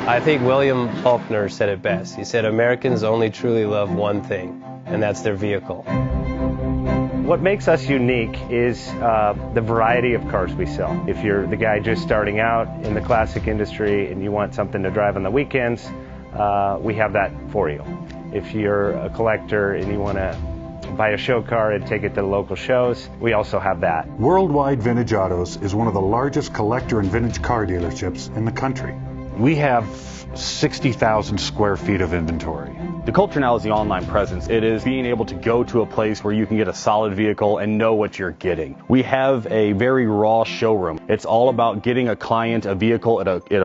I think William Faulkner said it best. He said, Americans only truly love one thing, and that's their vehicle. What makes us unique is the variety of cars we sell. If you're the guy just starting out in the classic industry and you want something to drive on the weekends, we have that for you. If you're a collector and you want to buy a show car and take it to the local shows, we also have that. Worldwide Vintage Autos is one of the largest collector and vintage car dealerships in the country. We have 60,000 square feet of inventory. The culture now is the online presence. It is being able to go to a place where you can get a solid vehicle and know what you're getting. We have a very raw showroom. It's all about getting a client a vehicle at a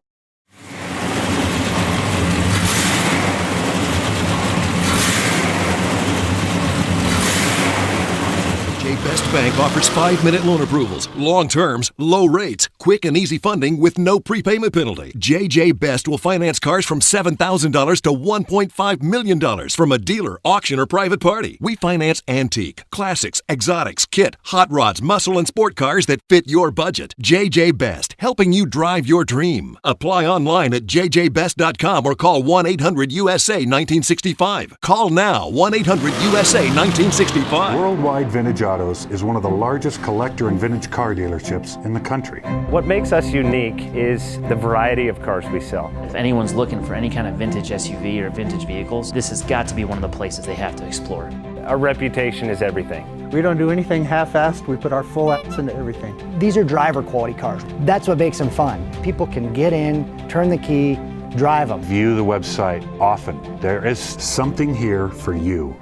Best Bank offers 5-minute loan approvals, long terms, low rates, quick and easy funding with no prepayment penalty. JJ Best will finance cars from $7,000 to $1.5 million from a dealer, auction, or private party. We finance antique, classics, exotics, kit, hot rods, muscle, and sport cars that fit your budget. JJ Best, helping you drive your dream. Apply online at jjbest.com or call 1-800-USA-1965. Call now, 1-800-USA-1965. Worldwide Vintage Autos is one of the largest collector and vintage car dealerships in the country. What makes us unique is the variety of cars we sell. If anyone's looking for any kind of vintage SUV or vintage vehicles, this has got to be one of the places they have to explore. Our reputation is everything. We don't do anything half-assed. We put our full ass into everything. These are driver quality cars. That's what makes them fun. People can get in, turn the key, drive them. View the website often. There is something here for you.